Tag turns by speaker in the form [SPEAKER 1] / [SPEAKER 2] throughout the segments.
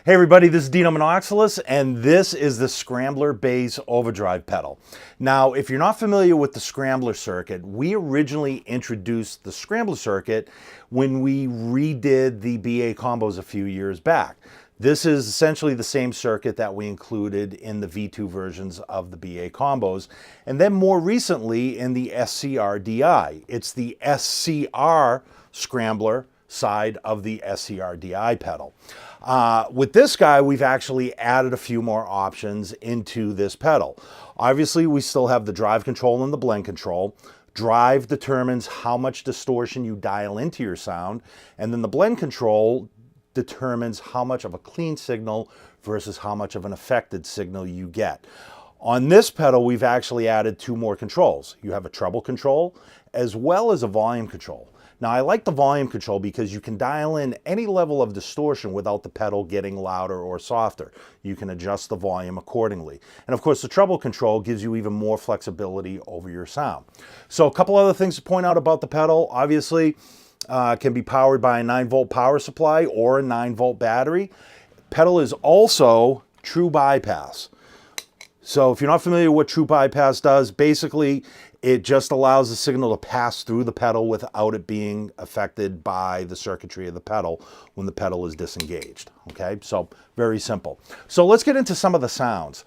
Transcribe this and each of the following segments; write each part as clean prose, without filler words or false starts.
[SPEAKER 1] Hey everybody, this is Dino Monoxylus, and this is the Scrambler bass overdrive pedal. Now, if you're not familiar with the Scrambler circuit, we originally introduced the Scrambler circuit when we redid the BA combos a few years back. This is essentially the same circuit that we included in the V2 versions of the BA combos, and then more recently in the SCR DI. It's the SCR Scrambler side of the SCR DI pedal. With this guy, we've actually added a few more options into this pedal. Obviously, we still have the drive control and the blend control. Drive determines how much distortion you dial into your sound, and then the blend control determines how much of a clean signal versus how much of an affected signal you get. On this pedal, we've actually added two more controls. You have a treble control as well as a volume control. Now, I like the volume control because you can dial in any level of distortion without the pedal getting louder or softer. You can adjust the volume accordingly. And of course, the treble control gives you even more flexibility over your sound. So a couple other things to point out about the pedal. Obviously, can be powered by a 9-volt power supply or a 9-volt battery. Pedal is also true bypass. So if you're not familiar with what true bypass does, basically it just allows the signal to pass through the pedal without it being affected by the circuitry of the pedal when the pedal is disengaged. Okay, so very simple. So let's get into some of the sounds.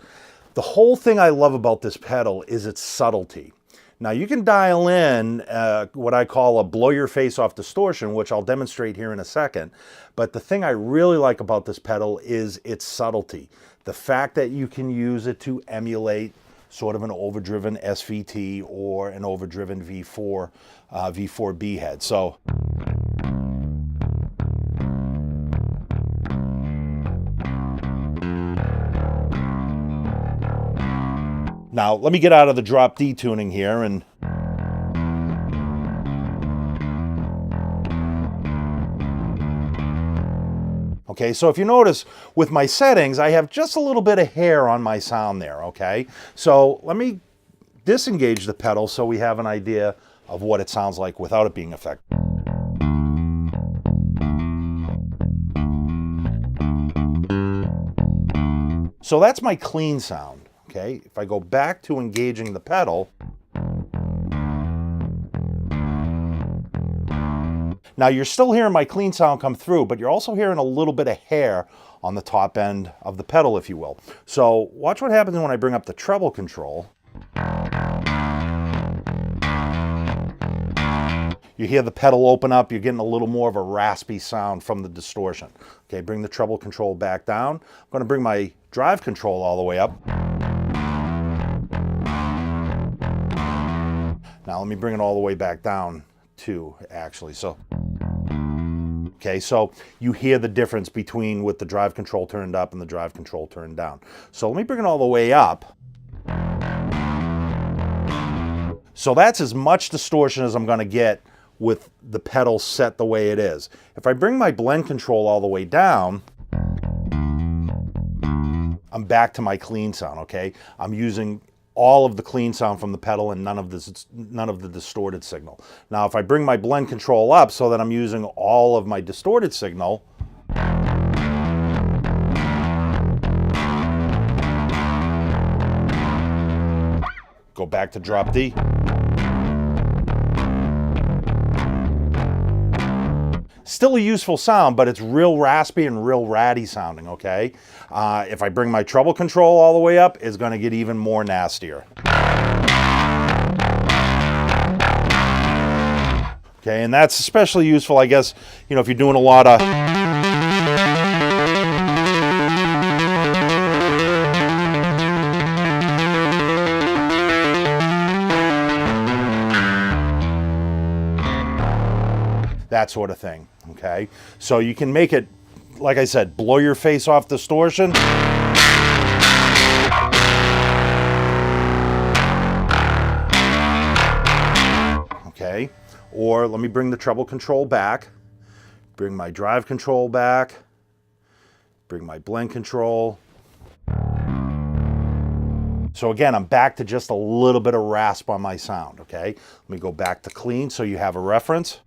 [SPEAKER 1] The whole thing I love about this pedal is its subtlety. Now you can dial in what I call a blow your face off distortion, which I'll demonstrate here in a second. But the thing I really like about this pedal is its subtlety. The fact that you can use it to emulate sort of an overdriven SVT or an overdriven V4, V4B head. So now let me get out of the drop D tuning here and okay, so if you notice with my settings, I have just a little bit of hair on my sound there, okay? So let me disengage the pedal so we have an idea of what it sounds like without it being affected. So that's my clean sound, okay? If I go back to engaging the pedal, now you're still hearing my clean sound come through, but you're also hearing a little bit of hair on the top end of the pedal, if you will. So watch what happens when I bring up the treble control. You hear the pedal open up, you're getting a little more of a raspy sound from the distortion. Okay, bring the treble control back down. I'm going to bring my drive control all the way up. Now let me bring it all the way back down too, actually. So okay, so you hear the difference between with the drive control turned up and the drive control turned down. So let me bring it all the way up. So that's as much distortion as I'm going to get with the pedal set the way it is. If I bring my blend control all the way down, I'm back to my clean sound, okay? I'm using all of the clean sound from the pedal and none of the distorted signal. Now if I bring my blend control up so that I'm using all of my distorted signal, go back to drop D. Still a useful sound, but it's real raspy and real ratty sounding, okay? If I bring my treble control all the way up, it's going to get even more nastier. Okay, and that's especially useful, I guess, you know, if you're doing a lot of that sort of thing, okay? So you can make it, like I said, blow your face off distortion. Okay, or let me bring the treble control back, bring my drive control back, bring my blend control. So again, I'm back to just a little bit of rasp on my sound, okay? Let me go back to clean so you have a reference.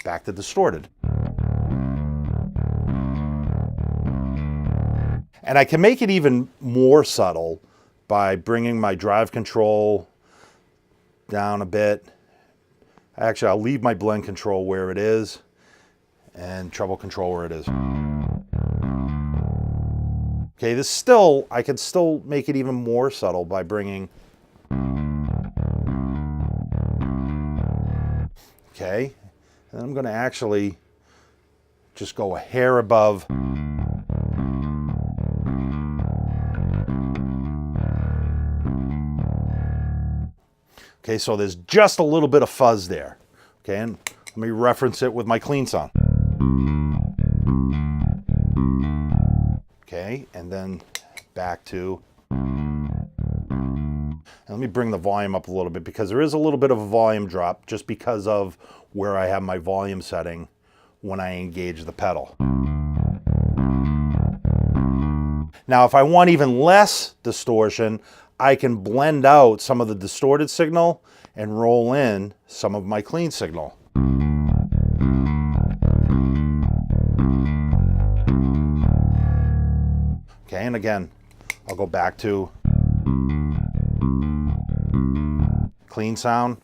[SPEAKER 1] back to distorted. And I can make it even more subtle by bringing my drive control down a bit. Actually, I'll leave my blend control where it is and treble control where it is. Okay, this still, I can still make it even more subtle by bringing. Okay, and I'm going to actually just go a hair above. Okay, so there's just a little bit of fuzz there. Okay, and let me reference it with my clean sound. Okay, and then back to. And let me bring the volume up a little bit because there is a little bit of a volume drop just because of where I have my volume setting when I engage the pedal. Now, if I want even less distortion, I can blend out some of the distorted signal and roll in some of my clean signal. Okay, and again, I'll go back to clean sound,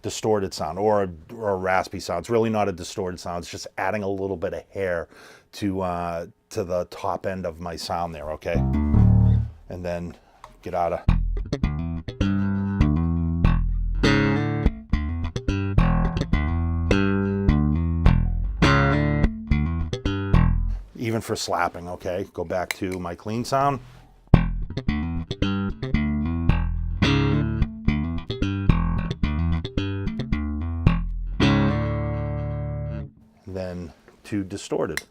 [SPEAKER 1] distorted sound, or a raspy sound. It's really not a distorted sound. It's just adding a little bit of hair to the top end of my sound there, okay? And then get out of. Even for slapping, okay? Go back to my clean sound. Then to distorted.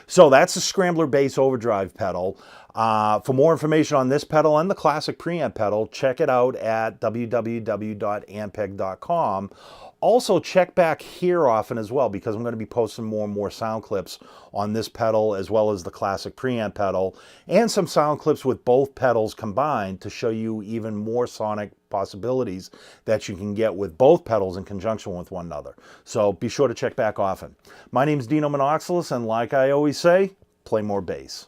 [SPEAKER 1] So that's the Scrambler Bass Overdrive pedal. For more information on this pedal and the classic preamp pedal, check it out at www.ampeg.com. Also check back here often as well because I'm going to be posting more and more sound clips on this pedal as well as the classic preamp pedal and some sound clips with both pedals combined to show you even more sonic possibilities that you can get with both pedals in conjunction with one another. So be sure to check back often. My name is Dino Minoxidus, and like I always say, play more bass.